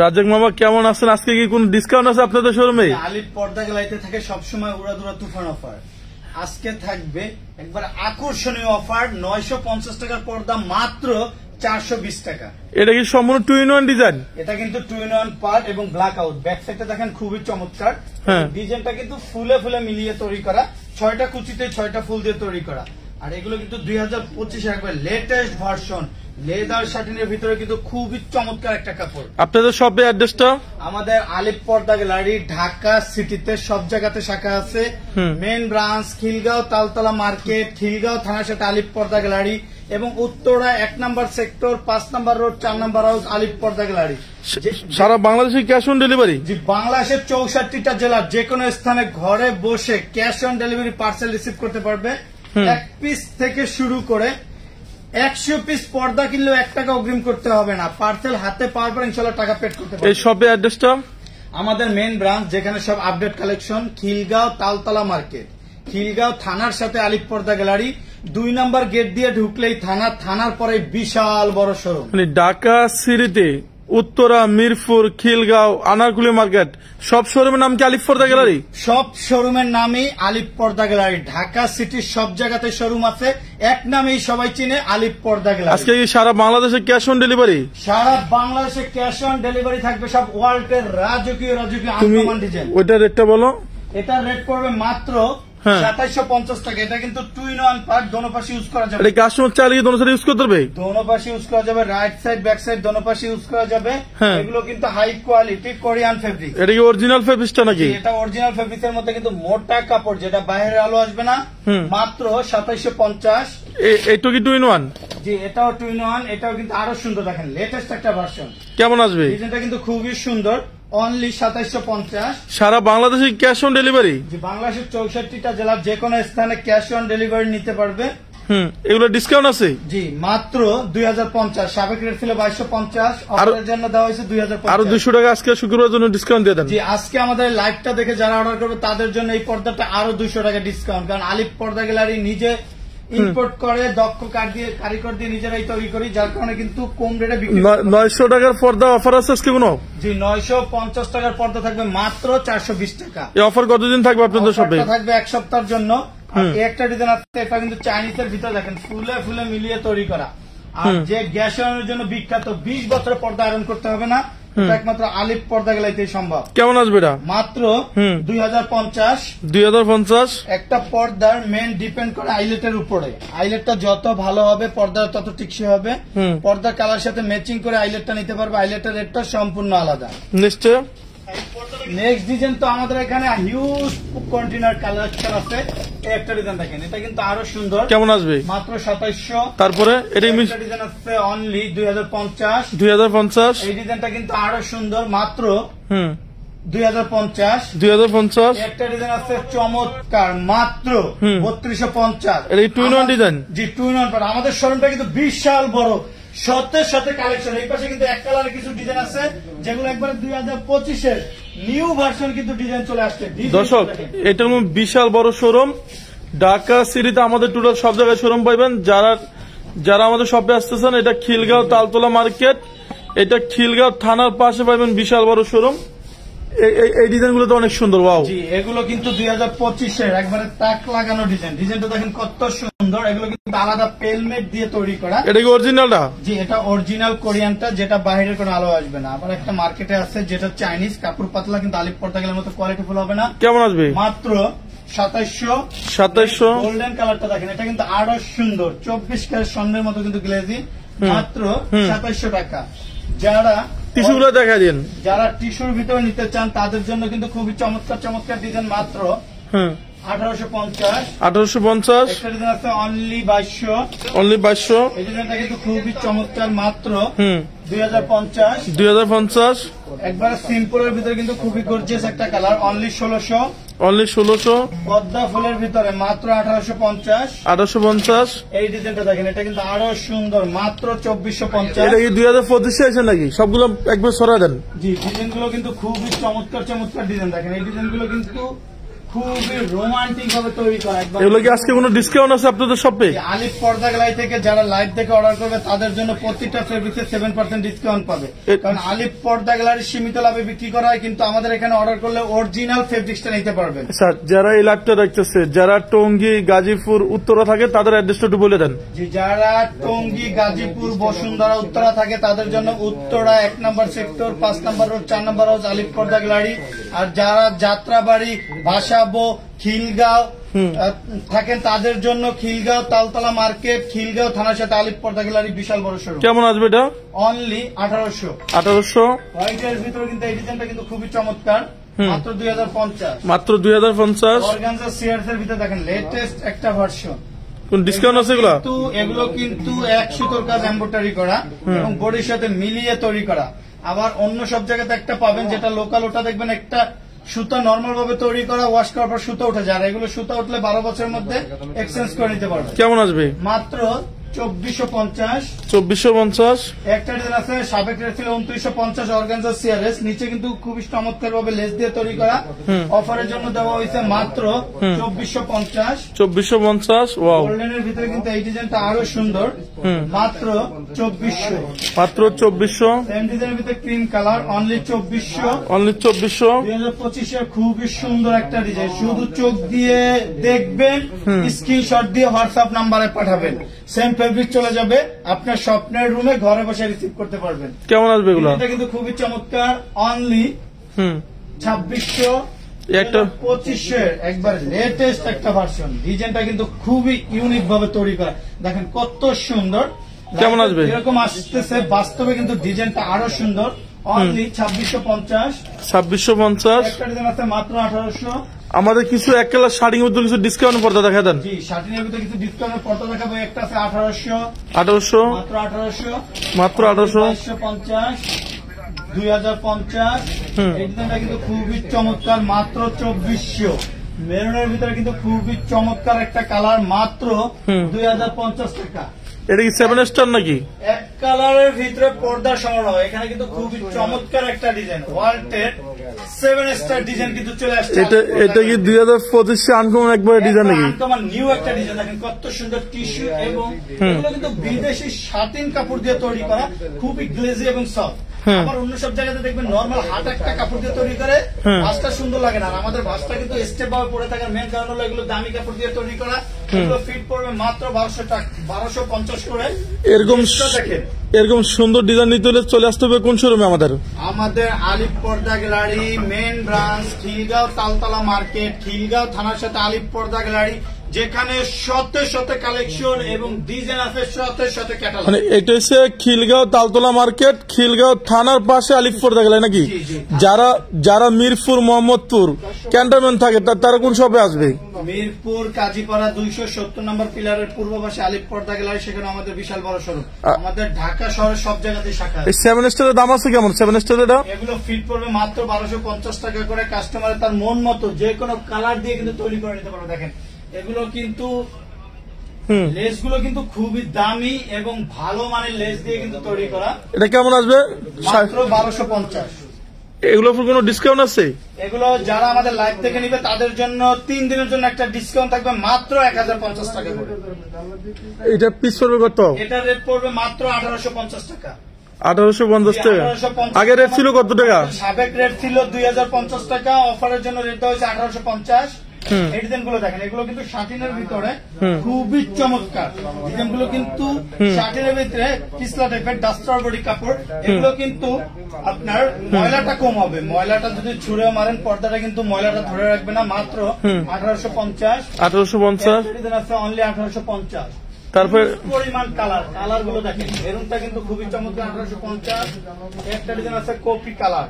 রাজাক মামা কেমন আছেন? আজকে কি কোন ডিসকাউন্ট আছে আপনাদের শোরুমে? আলিফ পর্দা গ্যালারিতে থাকে সবসময় উড়াদুরা তুফান অফার। আজকে থাকবে একবার আকর্ষণীয় অফার, 950 টাকার পর্দা মাত্র 420 টাকা। এটা কি সম্পূর্ণ 2-in-1 ডিজাইন? এটা কিন্তু 2-in-1 পার্ট এবং ব্ল্যাক আউট। ব্যাক সাইডটা দেখেন খুবই চমৎকার। ডিজাইনটা কিন্তু ফুলে ফুলে মিলিয়ে তৈরি করা, 6টা কুচিতে 6টা ফুল দিয়ে তৈরি করা। আর এগুলো কিন্তু 2025 একবার লেটেস্ট ভার্সন, লেদার শাটিনের ভিতরে কিন্তু খুবই চমৎকার একটা কাপড়। আপনাদের শপের অ্যাড্রেসটা? আমাদের আলিফ পর্দা গ্যালারি ঢাকা সিটিতে সব জায়গাতে শাখা আছে। Main branch Khilgaon Taltala market, Khilgaon থানার সাথে আলিফ পর্দা গ্যালারি, এবং উত্তরা 1 নম্বর সেক্টর 5 নম্বর রোড 4 নম্বর হাউস আলিফ পর্দা গ্যালারি। সারা বাংলাদেশে ক্যাশ অন ডেলিভারি? জি, বাংলাদেশের 64টা জেলার যে কোনো স্থানে ঘরে বসে cash on delivery parcel receive করতে পারবে। 1 পিস থেকে শুরু করে 100 পিস পর্দা কিনলেও 1 টাকা অগ্রিম করতে হবে না। পার্সেল হাতে পাওয়ার পর ইনশাআল্লাহ টাকা পেড করতে পারবে। এই শপের অ্যাড্রেসটা? আমাদের মেন ব্রাঞ্চ যেখানে সব update collection, Khilgaon Taltala market, Khilgaon থানার সাথে আলিফ পর্দা গ্যালারি। 2 নম্বর গেট দিয়ে ঢুকলেই থানা, থানার পরে বিশাল বড় শোরুম। মানে ঢাকা সিটিতে উত্তরা, মিরপুর, খিলগাঁও, আনারকুলি মার্কেট সব শোরুমের নাম কি আলিফ পর্দা গ্যালারি? সব শোরুমের নামই আলিফ পর্দা গ্যালারি। ঢাকা সিটির সব জায়গাতে শোরুম আছে, এক নামেই সবাই চিনে, আলিফ পর্দা গ্যালারি। আজকে কি সারা বাংলাদেশে ক্যাশ অন ডেলিভারি? সারা বাংলাদেশে ক্যাশ অন ডেলিভারি থাকবে। সব ওয়ার্ল্ডের রাজকীয় আনকমন ডিজাইন। ওইটা রেটটা বলো। এটা রেট পড়বে মাত্র 2750 টাকা। এটা কিন্তু 2-in-1 পার্ট, দোনো পাশে ইউজ করা যাবে। এটা কাস্টমার চাইলে কি দোনো সাইড ইউজ করতে পারবে? দোনো পাশে ইউজ করা যাবে, রাইট সাইড ব্যাক সাইড দোনো পাশে ইউজ করা যাবে। এগুলো কিন্তু হাই কোয়ালিটি কোরিয়ান ফেব্রিক। এটা কি অরিজিনাল ফেব্রিকটা নাকি? এটা অরিজিনাল ফেব্রিকের মধ্যে কিন্তু মোটা কাপড়, যেটা বাইরের আলো আসবে না। মাত্র 2750। এইটা কি 2-in-1? জি, এটাও 2-in-1। এটাও কিন্তু আরো সুন্দর, দেখেন লেটেস্ট একটা ভার্সন। কেমন আসবে? ডিজাইনটা কিন্তু খুবই সুন্দর। অনলি 2750। সারা বাংলাদেশে ক্যাশ অন ডেলিভারি? জি, বাংলাদেশের 64টা জেলার যে কোনো স্থানে ক্যাশ অন ডেলিভারি নিতে পারবে। এগুলো ডিসকাউন্ট আছে? জি, মাত্র 2050। সাবেক রেট ছিল 2250, অফারের জন্য দেওয়া হয়েছে 2050। আরো 200 টাকা আজকে শুক্রবার জন্য ডিসকাউন্ট দিয়ে দেন। জি, আজকে আমাদের লাইভটা দেখে যারা অর্ডার করবে তাদের জন্য এই পর্দাটা আরো 200 টাকা ডিসকাউন্ট। কারণ আলিফ পর্দা গ্যালারি নিজে ইম্পোর্ট করে, দক্ষ কারিগর দিয়ে নিজেরাই তৈরি করি, যার কারণে কিন্তু কম রেটে বিক্রি। 900 টাকার পর্দা অফার আছে আজকে কোনো? জি, 950 টাকার পর্দা থাকবে মাত্র 420 টাকা। এই অফার কতদিন থাকবে আপনাদের শপে? থাকবে 1 সপ্তাহের জন্য। একটা ডিজাইন আছে, এটা কিন্তু চাইনিজের ভিতরে দেখেন ফুলে ফুলে মিলিয়ে তৈরি করা। আর যে গ্যাস আয়রনের জন্য বিখ্যাত, 20 বছরের পর্দা আয়রন করতে হবে না, একমাত্র আলিফ পর্দা গ্যালারিতেই সম্ভব। কেমন আসবে এটা? মাত্র 2050। 2050। একটা পর্দার মেন ডিপেন্ড করে আইলেটের উপরে। আইলেটটা যত ভালো হবে পর্দা তত টিকসই হবে। পর্দার কালার সাথে ম্যাচিং করে আইলেটটা নিতে পারবে। আইলেটের রেটটা সম্পূর্ণ আলাদা। নিশ্চয়। নেক্সট ডিজাইন তো আমাদের এখানে হিউজ কন্টেনার কালেকশন আছে। একটা ডিজাইন দেখেন, এটা কিন্তু আরো সুন্দর। কেমন আসবে? মাত্র 2700। তারপরে এটা ডিজাইন আছে অনলি 2050। 2050। এই ডিজাইনটা কিন্তু আরো সুন্দর, মাত্র 2050। 2050। একটা ডিজাইন আছে চমৎকার, মাত্র 3250। এটা 2-in-1 ডিজাইন? জি, 2-in-1 পার্ট। আমাদের শোরুমটা কিন্তু বিশাল বড়, সাথে কালেকশন। এই পাশে কিন্তু এক কালারে কিছু ডিজাইন আছে, যেগুলো একবারে 2025-এর নিউ ভার্সন কিন্তু ডিজাইন চলে আসছে। দর্শক, এটা বিশাল বড় শোরুম। ঢাকা সিটিতে আমাদের টোটাল সব জায়গায় শোরুম পাইবেন। যারা আমাদের শপে আসতেছেন, এটা খিলগাঁও তালতলা মার্কেট, এটা খিলগাঁও থানার পাশে পাইবেন বিশাল বড় শোরুম। এই ডিজাইন গুলো তো অনেক সুন্দর। ওয়াও, জি, এগুলো কিন্তু 2025-এর একবারে তাক লাগানো ডিজাইন। ডিজাইনটা দেখেন কত সুন্দর। এগুলো কিন্তু আলাদা পেলমেট দিয়ে তৈরি করা। এটা কি অরিজিনালটা? জি, এটা অরিজিনাল কোরিয়ানটা, যেটা বাইরের কোনো আলো আসবে না। আবার একটা মার্কেটে আছে যেটা চাইনিজ, কাপড় পাতলা, কিন্তু আলিফ পর্দা গ্যালারির মতো কোয়ালিটিফুল হবে না। কেমন আসবে? মাত্র 2700। 2700। গোল্ডেন কালারটা দেখেন, এটা কিন্তু আরো সুন্দর, 24 ক্যারেট স্বর্ণের মতো কিন্তু গ্লেজি। মাত্র 2700 টাকা। যারা টিস্যুগুলো দেখা দিন, যারা টিস্যুর ভিতরে নিতে চান তাদের জন্য কিন্তু খুবই চমৎকার চমৎকার ডিজাইন। মাত্র 1850। 1850। একটা ডিজাইন আছে অনলি 2200। অনলি 2200। এই ডিজাইনটা কিন্তু খুবই চমৎকার, মাত্র 2050। 2050। একবার সিম্পলের ভিতরে কিন্তু খুবই গর্জিয়াস একটা কালার, অনলি 1600। অনলি 1600। পদ্মা ফুলের ভিতরে মাত্র 1850। 1850। এই ডিজাইনটা দেখেন, এটা কিন্তু আরো সুন্দর, মাত্র 2450। এটা কি 2025-এ আছে নাকি? সবগুলো একবার সরা দেন। জি, ডিজাইনগুলো কিন্তু খুবই চমৎকার চমৎকার ডিজাইন। দেখেন এই ডিজাইনগুলো কিন্তু খুবই রোমান্টিক ভাবে তৈরি করা। এগুলো কি আজকে কোনো ডিসকাউন্ট আছে আপনাদের শপে? আলিফ পর্দা গ্যালারি থেকে যারা লাইভ দেখে অর্ডার করবে তাদের জন্য প্রত্যেকটা ফেব্রিক্সে 7% ডিসকাউন্ট পাবে। কারণ আলিফ পর্দা গ্যালারি সীমিত লাভে বিক্রি করা হয়, কিন্তু আমাদের এখানে অর্ডার করলে অরিজিনাল ফেব্রিক্সটা নিতে পারবেন। স্যার, যারা এই লাইভটা দেখতেছে, যারা টঙ্গী, গাজীপুর, উত্তরা থাকে তাদের অ্যাড্রেসটা একটু বলে দেন। জি, যারা টঙ্গী, গাজীপুর, বসুন্ধরা, উত্তরা থাকে তাদের জন্য উত্তরা 1 নম্বর সেক্টর, 5 নম্বর রোড, 4 নম্বর হাউস, আলিফ পর্দা গ্যালারি। আর যারা যাত্রাবাড়ি, ভাসাবো, খিলগাঁও থাকেন তাদের জন্য খিলগাঁও তালতলা মার্কেট, খিলগাঁও থানার সাথে আলিফ পর্দা গ্যালারি বিশাল বড় শোরুম। কেমন আসবে এটা? অনলি 1800। 1800। হোয়াইটের ভিতরে কিন্তু এই ডিজাইনটা কিন্তু খুবই চমৎকার, মাত্র 2050। মাত্র 2050। অর্গানজা সিয়ার্স এর ভিতরে দেখেন লেটেস্ট একটা ভার্সন। কোন ডিসকাউন্ট আছে এগুলো? এগুলো কিন্তু 1 সুতোর কাজ এমব্রয়ডারি করা এবং বডির সাথে মিলিয়ে তৈরি করা। আবার অন্য সব জায়গাতে একটা পাবেন যেটা লোকাল, ওটা দেখবেন একটা সুতা নর্মাল ভাবে তৈরি করা, ওয়াশ করার পর সুতা উঠে যায়। আর এগুলো সুতা উঠলে 12 বছরের মধ্যে এক্সচেঞ্জ করে নিতে পারবে। কেমন আসবে? মাত্র 2450। 2450। একটা ডিজাইন আছে, সাবেক রেট ছিল 2950, অর্গানজা সিআরএস, নিচে কিন্তু খুবই চমৎকার ভাবে লেস দিয়ে তৈরি করা। অফারের জন্য দেওয়া হয়েছে মাত্র 2450। 2450। ওয়াও। গোল্ডেনের ভিতরে কিন্তু এই ডিজাইনটা আরো সুন্দর, মাত্র 2400। মাত্র 2400। সেম ডিজাইনের ভিতরে ক্রিম কালার, অনলি 2400। অনলি 2400। 2025 এর খুবই সুন্দর একটা ডিজাইন, শুধু চোখ দিয়ে দেখবেন, স্ক্রিনশট দিয়ে হোয়াটসঅ্যাপ নাম্বারে পাঠাবেন, সেম ফেব্রিক চলে যাবে আপনার স্বপ্নের রুমে, ঘরে বসে রিসিভ করতে পারবেন। কেমন আসবে এগুলো? এটা কিন্তু খুবই চমৎকার, অনলি 2600। একটা 2500 একবার লেটেস্ট একটা ভার্সন। ডিজাইনটা কিন্তু খুবই ইউনিক ভাবে তৈরি করা, দেখেন কত সুন্দর। কেমন আসবে? এরকম আসতেছে, বাস্তবে কিন্তু ডিজাইনটা আরো সুন্দর। অনলি 2650। 2650। একটা ডিজাইন আছে মাত্র 1800। আমাদের কিছু এক কালার শাড়ির মধ্যে কিছু ডিসকাউন্ট পর্দা দেখা দেন। জি, শার্টিনের ভিতরে কিছু ডিসকাউন্টের পর্দা দেখাবো। একটা আছে 1800। 1800। মাত্র 1800। মাত্র 1800। 2250। 2050। এই ডিজাইনটা কিন্তু খুবই চমৎকার, মাত্র 2400। মেরুনের ভিতরে কিন্তু খুবই চমৎকার একটা কালার, মাত্র 2050 টাকা। এটা কি 7 স্টার নাকি? এক কালারের ভিতরে পর্দা সরানো, এখানে কিন্তু খুবই চমৎকার একটা ডিজাইন, ওয়ালটের 7 স্টার ডিজাইন কিন্তু চলে আসছে। এটা কি 2025 এ আনকমন একবার ডিজাইন নাকি? আনকমন নিউ একটা ডিজাইন, দেখেন কত সুন্দর টিস্যু, এবং এগুলো কিন্তু বিদেশি শাটিন কাপড় দিয়ে তৈরি করা, খুবই গ্লেজি এবং সফট। আবার অন্য সব জায়গাতে দেখবেন নর্মাল হাট একটা কাপড় দিয়ে তৈরি করে, ভাঁজটা সুন্দর লাগে না। আর আমাদের ভাঁজটা কিন্তু স্টেপ ভাবে পড়ে থাকার মেন কারণ হলো এগুলো দামি কাপড় দিয়ে তৈরি করা। এগুলো ফিট পড়বে মাত্র 1200 টাকা, 1250 করে। এরকম সুন্দর ডিজাইন নিতে হলে চলে আসতে হবে কোন শোরুমে? আমাদের Alif Porda gallery main branch, Khilgaon Taltala market, Khilgaon থানার সাথে আলিফ পর্দা গ্যালারি, যেখানে শতে শতে কালেকশন এবং ডিজাইন আছে, শতে শতে ক্যাটালগ। মানে এটা হচ্ছে খিলগাঁও তালতলা মার্কেট, খিলগাঁও থানার পাশে আলিফ পর্দা গ্যালারি নাকি? যারা মিরপুর, মোহাম্মদপুর ক্যান্টনমেন্ট থাকে তারা কোন শপে আসবে? মিরপুর কাজীপাড়া 270 নম্বর পিলারের পূর্ব পাশে আলিফ পর্দা গ্যালারি, সেখানে আমাদের বিশাল বড় শোরুম। আমাদের ঢাকা শহরের সব জায়গাতেই শাখা। এই 7 স্টারের দাম আছে কেমন? 7 স্টারের দাম এগুলো ফিট পড়বে মাত্র 1250 টাকা করে। কাস্টমারের তার মন মতো যে কোনো কালার দিয়ে কিন্তু তৈরি করে নিতে পারবে। দেখেন এগুলো কিন্তু লেসগুলো কিন্তু খুবই দামি এবং ভালো মানের লেস দিয়ে কিন্তু তৈরি করা। এটা কেমন আসবে? মাত্র 1250। এগুলোর উপর কোনো ডিসকাউন্ট আছে? এগুলো যারা আমাদের লাইভ দেখে নিবে তাদের জন্য 3 দিনের জন্য একটা ডিসকাউন্ট থাকবে, মাত্র 1050 টাকা করে। এটা পিস পড়বে কত? এটা রেট পড়বে মাত্র 1850 টাকা। 1850 টাকা। আগে রেট ছিল কত টাকা? সাবেক রেট ছিল 2050 টাকা, অফারের জন্য রেট দেওয়া হয়েছে 1850। এই ডিজাইন গুলো দেখেন, এগুলো কিন্তু শাটিনের ভিতরে খুবই চমৎকার ডিজাইন গুলো, কিন্তু শাটিনের ভিতরে পিছলা টাইপের ডাস্টার বডি কাপড়। এগুলো কিন্তু আপনার ময়লাটা কম হবে, ময়লাটা যদি ছুঁড়ে মারেন পর্দাটা কিন্তু ময়লাটা ধরে রাখবে না। মাত্র 1850। 1850 ডিজাইন আছে অনলি 1850। তারপরে পরিমাণ কালার গুলো দেখেন, মেরুনটা কিন্তু খুবই চমৎকার, 1850। একটা ডিজাইন আছে কপি কালার,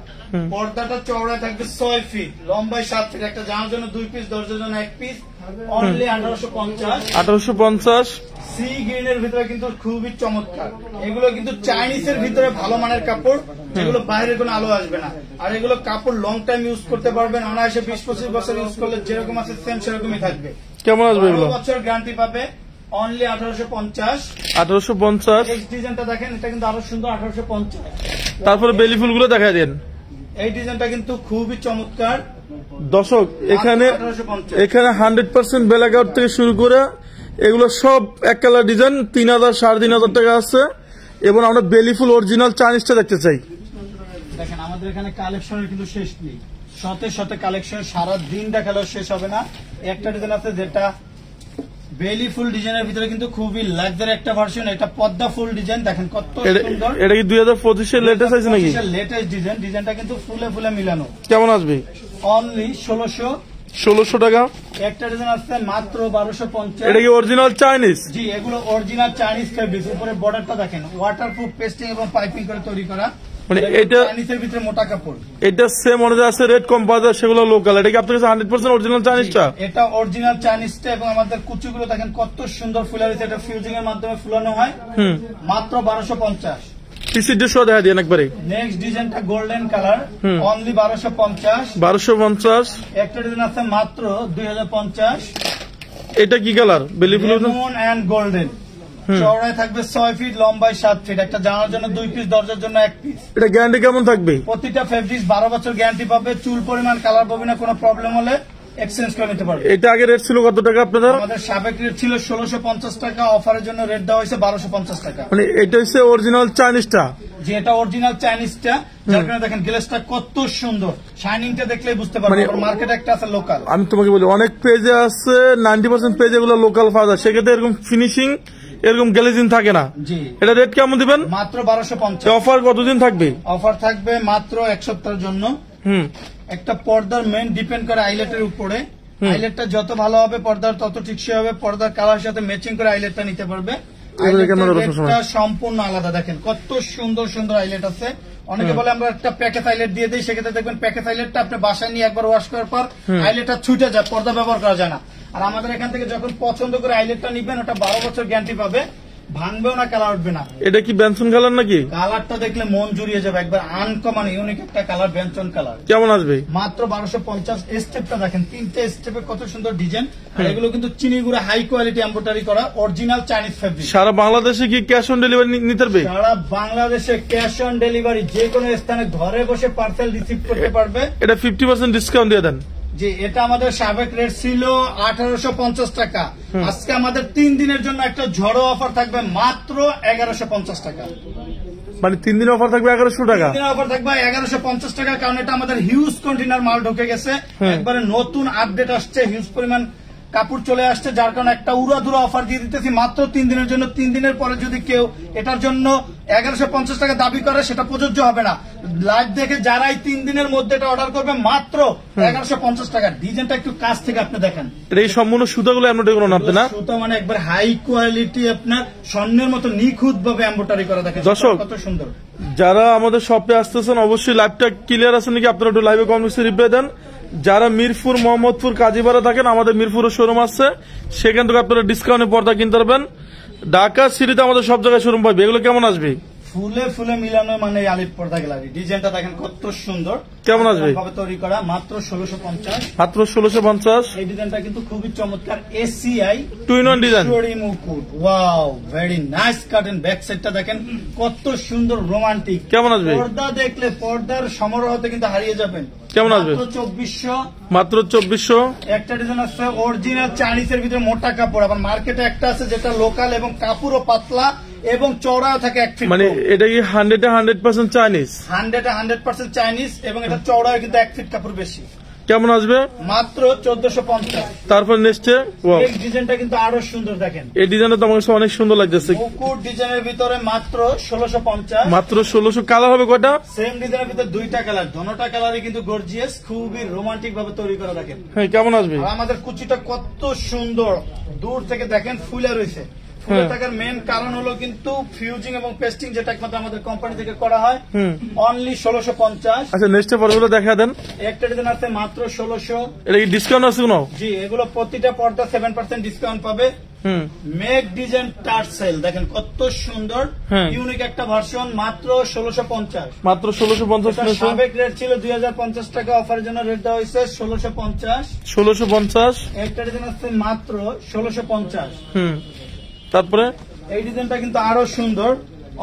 পর্দাটা চওড়া থাকবে 6 ফিট, লম্বায় 7 ফিট, একটা জামার জন্য 2 পিস, দরজার জন্য 1 পিস, অনলি 1850। 1850। সি গ্রিনের ভিতরে কিন্তু খুবই চমৎকার। এগুলো কিন্তু চাইনিজের ভিতরে ভালো মানের কাপড়, যেগুলো বাইরে কোনো আলো আসবে না। আর এগুলো কাপড় লং টাইম ইউজ করতে পারবেন, অনায়াসে 20-25 বছর ইউজ করলে যেরকম আছে সেম সেরকমই থাকবে। কেমন আসবে এগুলো? 12 বছর গ্যারান্টি পাবে, অনলি 1850। 1850। এই ডিজাইনটা দেখেন, এটা কিন্তু আরো সুন্দর, 1850। তারপরে বেলি ফুলগুলো দেখা দেন। এই ডিজাইনটা কিন্তু খুবই চমৎকার, দর্শক এখানে 1850 এখানে 100% ব্ল্যাক আউট থেকে শুরু করে এগুলো সব এক কালার ডিজাইন 3000 3,500 টাকা আছে। এবং আমরা বেলি ফুল অরিজিনাল চাইনিজটা দেখতে চাই। দেখেন আমাদের এখানে কালেকশনের কিন্তু শেষ নেই, শতে শতে কালেকশন, সারা দিন দেখালেও শেষ হবে না। একটা ডিজাইন আছে যেটা বেলি ফুল ডিজাইনের ভিতরে কিন্তু খুবই লাক্সারি একটা ভার্সন, এটা পদ্মা ফুল ডিজাইন, দেখেন কত সুন্দর। এটা কি 2025 এর লেটেস্ট আছে নাকি? লেটেস্ট ডিজাইন, ডিজাইনটা কিন্তু ফুলে ফুলে মিলানো। কেমন আসবে? অনলি 1600 টাকা। একটা ডিজাইন আছে মাত্র 1250। এটা কি অরিজিনাল চাইনিজ? জি, এগুলো অরিজিনাল চাইনিজ ফেব্রিক। উপরে বর্ডারটা দেখেন ওয়াটারপ্রুফ পেস্টিং এবং পাইপিং করে তৈরি করা, মানে এটা চাইনিজের ভিতরে মোটা কাপড়। এটা সেম অনুযায়ী আছে, রেড কম পাওয়া যায়, সেগুলো লোকাল। এটা কি আপনার কাছে 100% অরিজিনাল চাইনিজটা? এটা অরিজিনাল চাইনিজটা। এবং আমাদের কুচিগুলো দেখেন কত সুন্দর ফুলা রয়েছে, এটা ফিউজিং এর মাধ্যমে ফুলানো হয়। মাত্র 1250। পিসিডি শো দেখা দিন একবারে। নেক্সট ডিজাইনটা গোল্ডেন কালার, অনলি 1250। 1250। একটা ডিজাইন আছে মাত্র 2050। এটা কি কালার? বেলি ফুল লেমন এন্ড গোল্ডেন, চওড়ায় থাকবে 6 ফিট, লম্বায় 7 ফিট। একটা জানার জন্য 2 পিস, দরজার জন্য 1 পিস। এটা গ্যারান্টি কেমন থাকবে? প্রতিটা ফেব্রিক্স 12 বছর গ্যারান্টি পাবে। চুল পরিমাণ, কালার ববিনা কোনো প্রবলেম হলে এক্সচেঞ্জ করে নিতে পারবে। এটা আগে রেট ছিল কত টাকা আপনাদের? আমাদের সাবেক রেট ছিল 1650 টাকা, অফারের জন্য রেট দেওয়া হয়েছে 1250 টাকা। মানে এটা হচ্ছে অরিজিনাল চাইনিজটা। যে এটা অরিজিনাল চাইনিজটা, যার কারণে দেখেন গ্লেসটা কত সুন্দর, শাইনিংটা দেখলেই বুঝতে পারবেন। মার্কেটে একটা আছে লোকাল। আমি তোমাকে বলি অনেক পেজে আছে 90% পেজ এগুলো লোকাল পাওয়া যায়, সেক্ষেত্রে এরকম ফিনিশিং এরকম গ্লেজিং থাকে না। জি, এটা রেট কেমন দিবেন? মাত্র 1250। অফার কতদিন থাকবে? অফার থাকবে মাত্র 1 সপ্তাহের জন্য। একটা পর্দার মেন ডিপেন্ড করে আইলেটের উপরে। আইলেটটা যত ভালো হবে পর্দার তত টিকসই হবে। পর্দার কালার সাথে ম্যাচিং করে আইলেটটা নিতে পারবে। আইলেটটা সম্পূর্ণ আলাদা, দেখেন কত সুন্দর সুন্দর আইলেট আছে। অনেকে বলে আমরা একটা প্যাকেট আইলেট দিয়ে দিই, সেক্ষেত্রে দেখবেন প্যাকেট আইলেটটা আপনি বাসায় নিয়ে একবার ওয়াশ করার পর আইলেটটা ছুটে যায়, পর্দা ব্যবহার করা যায় না। আর আমাদের এখান থেকে যখন পছন্দ করে আইলেটটা নিবেন, ওটা 12 বছর গ্যারান্টি পাবে, ভাঙবেও না, কালার উঠবে না। এটা কি বেনসন কালার নাকি? কালারটা দেখলে মন জুড়িয়ে যাবে, একবার আনকমন ইউনিক একটা কালার, বেনসন কালার। কেমন আসবে? মাত্র 1250। স্টেপটা দেখেন, 3টে স্টেপে কত সুন্দর ডিজাইন। আর এগুলো কিন্তু চিনিগুড়া হাই কোয়ালিটি এমব্রয়ডারি করা অরিজিনাল চাইনিজ ফেব্রিক। সারা বাংলাদেশে কি ক্যাশ অন ডেলিভারি নিতে পারবে? সারা বাংলাদেশে ক্যাশ অন ডেলিভারি, যে কোনো স্থানে ঘরে বসে পার্সেল রিসিভ করতে পারবে। এটা 50% ডিসকাউন্ট দিয়ে দেন। জি, এটা আমাদের সাবেক রেট ছিল 1850 টাকা। আজকে আমাদের 3 দিনের জন্য একটা ঝড়ো অফার থাকবে মাত্র 1150 টাকা। মানে 3 দিন অফার থাকবে 1100 টাকা। 3 দিনের অফার থাকবে 1150 টাকা, কারণ এটা আমাদের হিউজ কন্টেনার মাল ঢুকে গেছে, একবারে নতুন আপডেট আসছে, হিউজ পরিমাণ কাপড় চলে আসছে, যার কারণে একটা উড়াধুরা অফার দিয়ে দিতেছি মাত্র 3 দিনের জন্য। 3 দিনের পরে যদি কেউ এটার জন্য 1150 টাকা দাবি করে, সেটা প্রযোজ্য হবে না। লাইভ দেখে যারাই 3 দিনের মধ্যে এটা অর্ডার করবে মাত্র 1150 টাকা। ডিজাইনটা একটু কাছ থেকে আপনি দেখেন, এই সম্পূর্ণ সুতাগুলো এমব্রয়ডারি করা আপনি না? সুতা মানে একবার হাই কোয়ালিটি, আপনার স্বর্ণের মতো নিখুঁত ভাবে এমব্রয়ডারি করা, দেখেন দর্শক কত সুন্দর। যারা আমাদের শপে আসতেছেন অবশ্যই লাইভটা ক্লিয়ার আছে নাকি আপনারা একটু লাইভে কমেন্টসে রিপ্লাই দেন। যারা মিরপুর, মোহাম্মদপুর, কাজীপাড়া থাকেন, আমাদের মিরপুরের শোরুম আছে, সেখান থেকে আপনারা ডিসকাউন্টে পর্দা কিনতে পারবেন। ঢাকা সিটিতে আমাদের সব জায়গায় শোরুম পাবে। এগুলো কেমন আসবে? ফুলে ফুলে মিলানো, মানে আলিফ পর্দা গ্যালারি। ডিজাইনটা দেখেন কত সুন্দর, কেমন আসবে? তৈরি করা মাত্র 1650। মাত্র 1650। এই ডিজাইনটা কিন্তু খুবই চমৎকার, এসিআই 2-in-1 ডিজাইন। মুকুট, wow, very nice curtain. Back সাইডটা দেখেন কত সুন্দর, রোমান্টিক। কেমন আসবে? পর্দা দেখলে পর্দার সমারোহতে কিন্তু হারিয়ে যাবেন। কেমন আসবে? মাত্র 2400। মাত্র 2400। একটা ডিজাইন আছে অরিজিনাল চাইনিজের ভিতরে মোটা কাপড়। আবার মার্কেটে একটা আছে যেটা লোকাল এবং কাপড়ও পাতলা এবং চওড়া থাকে 1 ফিট। মানে এটা কি 100% চাইনিজ? 100% চাইনিজ, এবং এটা চওড়া কিন্তু 1 ফিট কাপড় বেশি। কেমন আসবে? মাত্র 1450। তারপর নেক্সটে এই ডিজাইনটা কিন্তু আরো সুন্দর, দেখেন এই ডিজাইনটা তো আমার কাছে অনেক সুন্দর লাগতেছে। মুকুট ডিজাইনের ভিতরে মাত্র 1650। মাত্র 1600। কালার হবে কয়টা? সেম ডিজাইনের ভিতরে 2টা কালার, দোনোটা কালারই কিন্তু গর্জিয়াস, খুবই রোমান্টিক ভাবে তৈরি করা, দেখেন। হ্যাঁ, কেমন আসবে? আর আমাদের কুচিটা কত সুন্দর, দূর থেকে দেখেন ফুলে রয়েছে। ফুলে থাকার মেন কারণ হলো কিন্তু ফিউজিং এবং পেস্টিং, যেটা একমাত্র আমাদের কোম্পানি থেকে করা হয়। অনলি 1650। আচ্ছা, নেক্সট পর্দাগুলো দেখা দেন। একটা ডিজাইন আছে মাত্র 1600। এটা কি ডিসকাউন্ট আছে কোনো? জি, এগুলো প্রতিটা পর্দা 7% ডিসকাউন্ট পাবে। মেক ডিজাইন টার্সেল, দেখেন কত সুন্দর, ইউনিক একটা ভার্সন, মাত্র 1650। মাত্র 1650। সাবেক রেট ছিল 2050 টাকা, অফারের জন্য রেট দেওয়া হয়েছে 1650। 1650। একটা ডিজাইন আছে মাত্র 1650। তারপরে এই ডিজাইনটা কিন্তু আরো সুন্দর,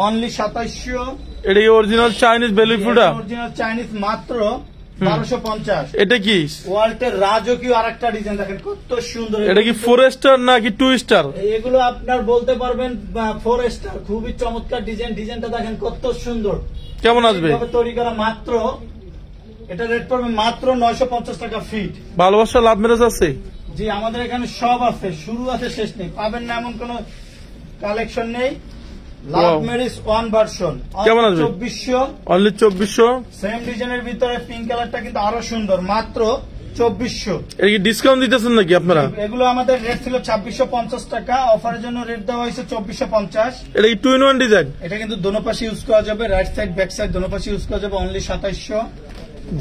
অনলি 2700। এটা কি অরিজিনাল চাইনিজ বেলি ফুলটা? অরিজিনাল চাইনিজ, মাত্র 1250। এটা কি ওয়াল্টের রাজকীয় আরেকটা ডিজাইন দেখেন কত সুন্দর। এটা কি 4 স্টার নাকি 2 স্টার? এগুলো আপনার বলতে পারবেন 4 স্টার। খুবই চমৎকার ডিজাইন। ডিজাইনটা দেখেন কত সুন্দর। কেমন আসবে? তৈরি করা মাত্র, এটা রেট পড়বে মাত্র 950 টাকা ফিট। ভালোবাসা লাভ ম্যারেজ আছে? জি, আমাদের এখানে সব আছে, শুরু আছে শেষ নেই। পাবেন না এমন কোন কালেকশন নেই। লাভ ম্যারেজ 1 ভার্সন কেমন আসবে? 2400 অনলি 2400। সেম ডিজাইনের ভিতরে পিঙ্ক কালারটা কিন্তু আরো সুন্দর, মাত্র 2400। এর কি ডিসকাউন্ট দিতেছেন নাকি আপনারা? এগুলো আমাদের রেট ছিল 2650 টাকা, অফারের জন্য রেট দেওয়া হয়েছে 2450। এটা কি 2-in-1 ডিজাইন? এটা কিন্তু দোনো পাশে ইউজ করা যাবে, রাইট সাইড ব্যাক সাইড দোনো পাশে ইউজ করা যাবে, অনলি 2700।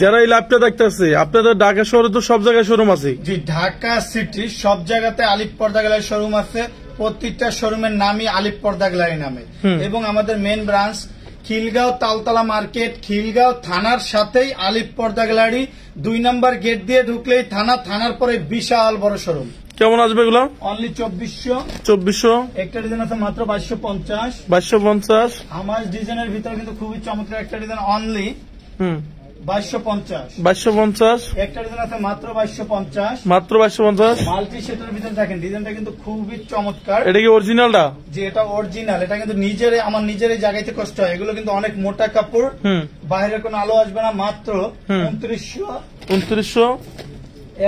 যারা এই লাইভটা দেখতেছে, আপনাদের ঢাকা শহরে তো সব জায়গায় শোরুম আছে। জি, ঢাকা সিটি সব জায়গাতে আলিফ পর্দা গ্যালারি শোরুম আছে। প্রত্যেকটা শোরুমের নামই আলিফ পর্দা গ্যালারি নামে। এবং আমাদের main branch Khilgaon Taltala market, Khilgaon থানার সাথেই আলিফ পর্দা গ্যালারি। 2 নম্বর গেট দিয়ে ঢুকলেই থানা, থানার পরে বিশাল বড় শোরুম। কেমন আসবে এগুলো? অনলি 2400। 2400। একটা ডিজাইন আছে মাত্র 2250। 2250। আমার ডিজাইনের ভিতরে কিন্তু খুবই চমৎকার একটা ডিজাইন, অনলি 2250। 2250। একটা ডিজাইন আছে মাত্র 2250। মাত্র 2250। মাল্টি শেডের ভিতরে দেখেন ডিজাইনটা কিন্তু খুবই চমৎকার। এটা কি অরিজিনালটা? যে এটা অরিজিনাল। এটা কিন্তু আমার নিজের জায়গাতে কষ্ট হয়। এগুলো কিন্তু অনেক মোটা কাপড়, বাইরের কোনো আলো আসবে না। মাত্র 2900। 2900।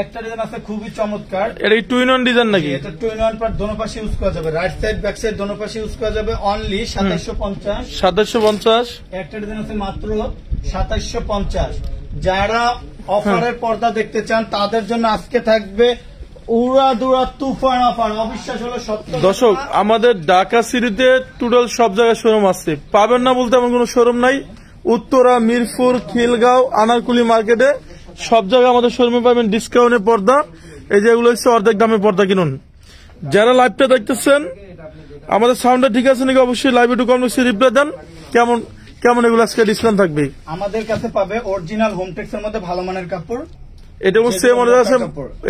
একটা ডিজাইন আছে খুবই চমৎকার। এটা কি 2-in-1 ডিজাইন নাকি? এটা 2-in-1 পার্ট, দোনো পাশে ইউজ করা যাবে, রাইট সাইড ব্যাক সাইড দোনো পাশে ইউজ করা যাবে, অনলি 2750। 2750। একটা ডিজাইন আছে মাত্র 2750। যারা অফারের পর্দা দেখতে চান তাদের জন্য আজকে থাকবে উড়াদুরা তুফান অফার। অবিশ্বাস হলো সত্য। দর্শক, আমাদের ঢাকা সিটিতে টোটাল সব জায়গায় শোরুম আছে। পাবেন না বলতে এমন কোন শোরুম নাই। উত্তরা, মিরপুর, খিলগাঁও, আনারকুলি মার্কেটে সব জায়গায় আমাদের শোরুমে পাবেন ডিসকাউন্টে পর্দা। এই যে এগুলো হচ্ছে অর্ধেক দামে পর্দা কিনুন। যারা লাইভটা দেখতেছেন, আমাদের সাউন্ডটা ঠিক আছে নাকি অবশ্যই লাইভে একটু কম বেশি রিপ্লাই দেন। কেমন এগুলো আজকে ডিসকাউন্ট থাকবে? আমাদের কাছে পাবে অরিজিনাল হোমটেক্স এর মধ্যে ভালো মানের কাপড়। এটা সেম অর্ডার আছে,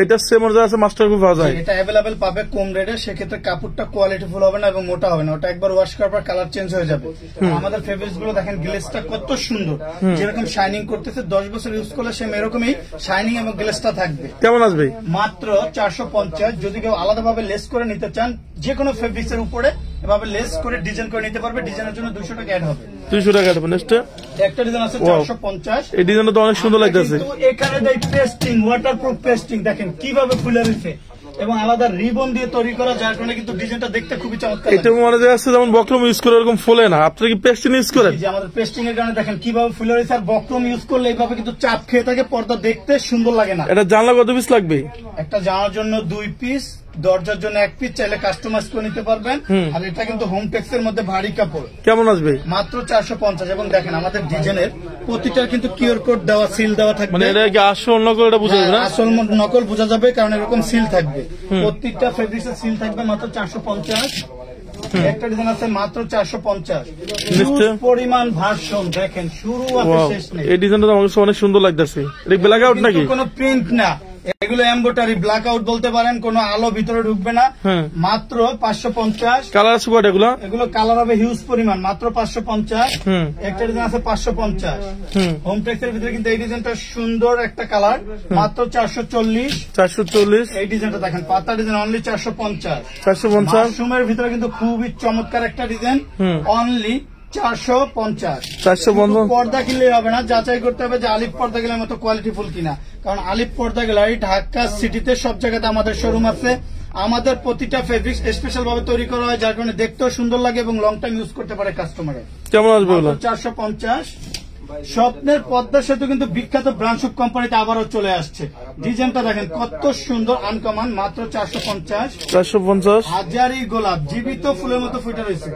এটা সেম অর্ডার আছে, মাস্টার খুব পাওয়া যায়। এটা অ্যাভেলেবেল পাবে কম রেটে। সেক্ষেত্রে কাপড়টা কোয়ালিটি ফুল হবে না এবং মোটা হবে না। ওটা একবার ওয়াশ করার পর কালার চেঞ্জ হয়ে যাবে। আমাদের ফেব্রিক্স গুলো দেখেন, গ্লেসটা কত সুন্দর, যেরকম শাইনিং করতেছে। 10 বছর ইউজ করলে সেম এরকমই শাইনিং এবং গ্লেসটা থাকবে। কেমন আসবে? মাত্র 450। যদি কেউ আলাদাভাবে লেস করে নিতে চান, যে কোনো ফেব্রিক্স এর উপরে এভাবে লেস করে ডিজাইন করে নিতে পারবে। ডিজাইনের জন্য 200 টাকা অ্যাড হবে। 200 টাকা অ্যাড হবে। নেক্সট একটা ডিজাইন আছে 450। এই ডিজাইনটা তো অনেক সুন্দর লাগতেছে। এখানে দেই পেস্টিং, ওয়াটারপ্রুফ পেস্টিং দেখেন কিভাবে ফুলে রয়েছে এবং আলাদা রিবন দিয়ে তৈরি করা, যার কারণে কিন্তু ডিজাইনটা দেখতে খুবই চমৎকার। এটা মনে যাচ্ছে যেমন বক্রম ইউজ করে এরকম ফুলে না। আপনারা কি পেস্টিং ইউজ করেন? যে আমাদের পেস্টিং এর কারণে দেখেন কিভাবে ফুলে রয়েছে। আর বক্রম ইউজ করলে এইভাবে কিন্তু চাপ খেয়ে থাকে, পর্দা দেখতে সুন্দর লাগে না। এটা জানলা কত পিস লাগবে? একটা জানার জন্য 2 পিস, দরজার জন্য 1 পিস, চাইলে কাস্টমাইজ করে নিতে পারবেন। আর এটা কিন্তু হোমটেক্স এর মধ্যে ভারী কাপড়। কেমন আসবে? মাত্র 450। এবং দেখেন আমাদের ডিজাইনের প্রতিটার কিন্তু কিউআর কোড দেওয়া, সিল দেওয়া থাকবে। মানে এটা কি আসল নকল এটা বোঝা যাবে না? আসল নকল বোঝা যাবে, কারণ এরকম সিল থাকবে। প্রত্যেকটা ফেব্রিক্সের সিল থাকবে। মাত্র 450। একটা ডিজাইন আছে মাত্র 450। পরিমাণ ভার্সন দেখেন, শুরু আছে শেষ নেই। এই ডিজাইনটা তো আমার অনেক সুন্দর লাগতেছে। এটা ব্ল্যাক আউট নাকি? কোনো প্রিন্ট না, এগুলো এমব্রয়ডারি। ব্ল্যাক আউট বলতে পারেন, কোনো আলো ভিতরে ঢুকবে না। মাত্র 550। কালার আছে কয়টা এগুলো? এগুলো কালার হবে হিউজ পরিমাণ। মাত্র 550। একটা ডিজাইন আছে 550। হোমটেক্স এর ভিতরে কিন্তু এই ডিজাইনটা সুন্দর একটা কালার। মাত্র 440। 440। এই ডিজাইনটা দেখেন, পাতা ডিজাইন, অনলি 450। 450। মাশরুমের ভিতরে কিন্তু খুবই চমৎকার একটা ডিজাইন, অনলি 450। 450। পর্দা কিনলে হবে না, যাচাই করতে হবে যে আলিফ পর্দা গেলার মতো কোয়ালিটি ফুল কিনা। কারণ আলিফ পর্দা গ্যালারি ঢাকা সিটিতে সব জায়গাতে আমাদের শোরুম আছে। আমাদের প্রতিটা ফেব্রিক্স স্পেশাল ভাবে তৈরি করা হয়, যার কারণে দেখতেও সুন্দর লাগে এবং লং টাইম ইউজ করতে পারে কাস্টমারের। কেমন আসবে? 450। স্বপ্নের পদ্মা সেতু কিন্তু বিখ্যাত ব্রান্ডশুপ কোম্পানিতে আবারও চলে আসছে। ডিজাইনটা দেখেন কত সুন্দর, আনকমন। মাত্র 450। 450। হাজারি গোলাপ জীবিত ফুলের মতো ফুটে রয়েছে।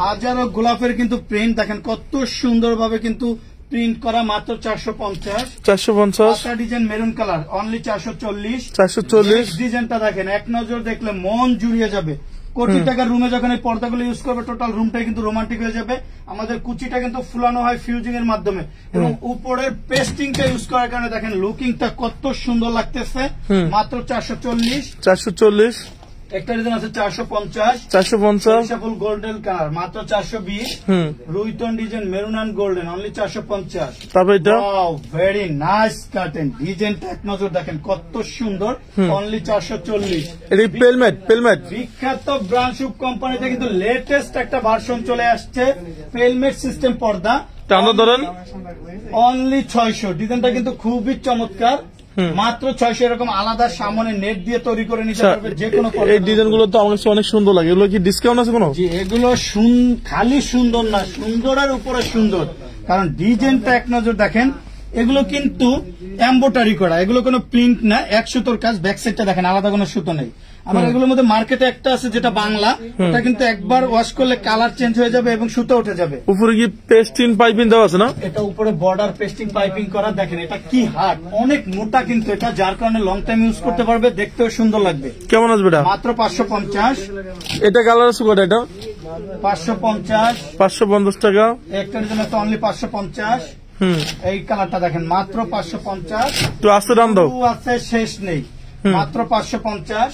হাজারো গোলাপের কিন্তু প্রিন্ট দেখেন কত সুন্দর ভাবে কিন্তু প্রিন্ট করা। মাত্র 450। 450। Design maroon colour, only 440। 440। ডিজাইনটা দেখেন, এক নজর দেখলে মন জুড়িয়ে যাবে। কোটি টাকার রুমে যখন এই পর্দাগুলো ইউজ করবে, টোটাল রুমটাই কিন্তু রোমান্টিক হয়ে যাবে। আমাদের কুচিটা কিন্তু ফুলানো হয় ফিউজিং এর মাধ্যমে এবং উপরের পেস্টিংটা ইউজ করার কারণে দেখেন লুকিংটা কত সুন্দর লাগতেছে। মাত্র 440। 440। একটা ডিজাইন আছে 450, 450, গোল্ডেন কালার মাত্র 420, রুইটন design maroon and golden only 450। তারপর এটা ভেরি নাইস কার্টেন, ডিজাইনটা এক নজর দেখেন কত সুন্দর, অনলি 440। এটা পেলমেট বিখ্যাত ব্রান্ডশুপ কোম্পানিতে কিন্তু লেটেস্ট একটা ভার্সন চলে আসছে, পেলমেট সিস্টেম পর্দা, টানো ধরেন অনলি 600। ডিজাইনটা কিন্তু খুবই চমৎকার, মাত্র 600। এরকম আলাদা সামনে নেট দিয়ে তৈরি করে নিতে পারবে যে কোনো। এই ডিজাইন গুলো তো আমার কাছে অনেক সুন্দর লাগে। এগুলো কি ডিসকাউন্ট আছে কোনো? জি, এগুলো খালি সুন্দর না, সুন্দরের উপরে সুন্দর, কারণ ডিজাইনটা এক নজর দেখেন। এগুলো কিন্তু এমব্রয়ডারি করা, এগুলো কোনো প্রিন্ট না, 1 সুতোর কাজ। ব্যাক সাইডটা দেখেন আলাদা কোনো সুতো নেই। আমার এগুলোর মধ্যে মার্কেটে একটা আছে যেটা বাংলা, ওটা কিন্তু একবার ওয়াশ করলে কালার চেঞ্জ হয়ে যাবে এবং সুতো উঠে যাবে। উপরে কি পেস্টিং পাইপিং দেওয়া আছে না? এটা উপরে বর্ডার পেস্টিং পাইপিং করা, দেখেন এটা কি হার্ড, অনেক মোটা কিন্তু এটা, যার কারণে লং টাইম ইউজ করতে পারবে, দেখতেও সুন্দর লাগবে। কেমন আসবে এটা? মাত্র 550। এটা কালার আছে কয়টা? এটা 550, 550 টাকা। একটার জন্য তো অনলি 550। এই কালারটা দেখেন মাত্র 550। তো আসতে দাম দাও আছে, শেষ নেই, মাত্র 550।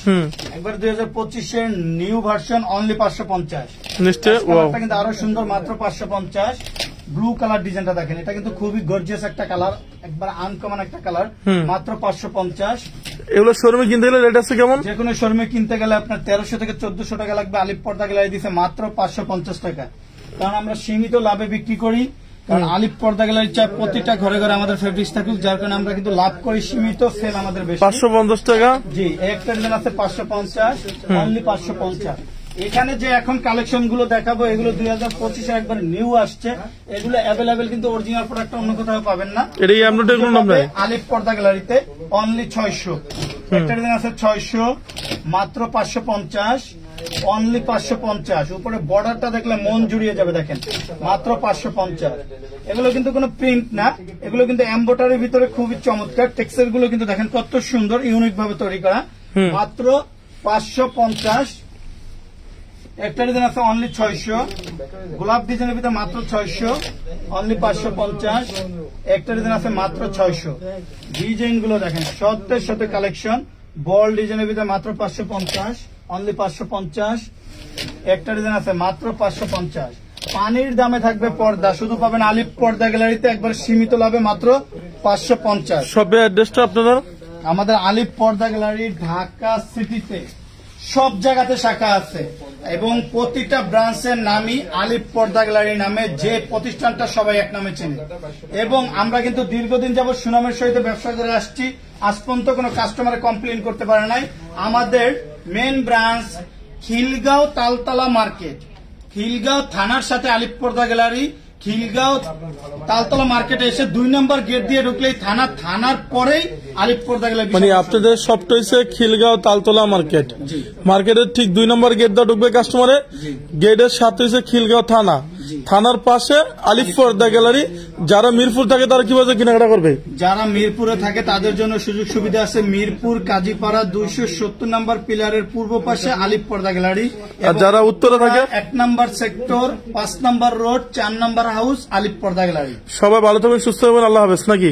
একবার 2025-এর নিউ ভার্সন অনলি 550। নিশ্চয় কিন্তু আরো সুন্দর, মাত্র 550। ব্লু কালার ডিজাইনটা দেখেন, এটা কিন্তু খুবই গর্জিয়াস একটা কালার, একবার আনকমন একটা কালার, মাত্র 550। এগুলো শোরুমে কিনতে গেলে রেট আছে কেমন? যে কোনো শোরুমে কিনতে গেলে আপনার 1300 থেকে 1400 টাকা লাগবে। আলিপ পর্দা গ্যালারি দিচ্ছে মাত্র 550 টাকা, কারণ আমরা সীমিত লাভে বিক্রি করি। কারণ আলিপ পর্দা গ্যালারি চাই প্রতিটা ঘরে ঘরে আমাদের ফেব্রিক্স থাকুক, যার কারণে আমরা কিন্তু লাভ করি, সীমিত সেল আমাদের বেশি। 550 টাকা। জি, একটা ডিজাইন আছে 550, অনলি 550। এখানে যে এখন কালেকশন গুলো দেখাবো, এগুলো 2025-এ একবার নিউ আসছে, এগুলো অ্যাভেলেবেল, কিন্তু অরিজিনাল প্রোডাক্ট অন্য কোথাও পাবেন না। এটাই এমব্রয়ডারি কোনো নাম নাই। আলিপ পর্দা গ্যালারিতে অনলি 600। একটা ডিজাইন আছে 600, মাত্র 550, অনলি 550। উপরে বর্ডারটা দেখলে মন জুড়িয়ে যাবে, দেখেন মাত্র 550। এগুলো কিন্তু কোনো প্রিন্ট না, এগুলো কিন্তু এমব্রয়ডারির ভিতরে খুবই চমৎকার। টেক্সচার গুলো কিন্তু দেখেন কত সুন্দর, ইউনিক ভাবে তৈরি করা, মাত্র 550। একটা ডিজাইন আছে অনলি 600, গোলাপ ডিজাইনের ভিতরে মাত্র 600, অনলি 550। একটা ডিজাইন আছে মাত্র 600। ডিজাইন গুলো দেখেন শত কালেকশন, বল ডিজাইনের ভিতরে মাত্র 550, অনলি 550। একটা ডিজাইন আছে মাত্র 550। পানির দামে থাকবে পর্দা, শুধু পাবেন আলিপ পর্দা গ্যালারিতে, একবার সীমিত লাভে মাত্র 550। সবে অ্যাড্রেসটা আপনারা? আমাদের আলিপ পর্দা গ্যালারি ঢাকা সিটিতে সব জায়গাতে শাখা আছে, এবং প্রতিটা ব্রাঞ্চের নামই আলিপ পর্দা গ্যালারি নামে, যে প্রতিষ্ঠানটা সবাই এক নামে চেনে। এবং আমরা কিন্তু দীর্ঘদিন যাবত সুনামের সহিত ব্যবসা করে আসছি, আজ পর্যন্ত কোনো কাস্টমারে কমপ্লেন করতে পারে নাই। আমাদের main branch Khilgaon Taltala market, Khilgaon থানার সাথে আলিপ পর্দা গ্যালারি। খিলগাঁও তালতলা মার্কেটে এসে 2 নম্বর গেট দিয়ে ঢুকলেই থানা, থানার পরেই আলিপ পর্দা গ্যালারি। মানে আপনাদের সবটা হচ্ছে খিলগাঁও তালতলা মার্কেট, মার্কেটের ঠিক 2 নম্বর গেট দিয়ে ঢুকবে কাস্টমারে, গেটের সাথে হচ্ছে খিলগাঁও থানা, থানার পাশে আলিপ পর্দা গ্যালারি। যারা মিরপুর থাকে তারা কিভাবে কেনাকাটা করবে? যারা মিরপুরে থাকে তাদের জন্য সুযোগ সুবিধা আছে, মিরপুর কাজীপাড়া 270 নম্বর পিলারের পূর্ব পাশে আলিপ পর্দা গ্যালারি। আর যারা উত্তরে থাকে 1 নম্বর সেক্টর, 5 নম্বর রোড, 4 নম্বর হাউস, আলিপ পর্দা গ্যালারি। সবাই ভালো থাকবেন, সুস্থ থাকবেন, আল্লাহ হাফেজ নাকি?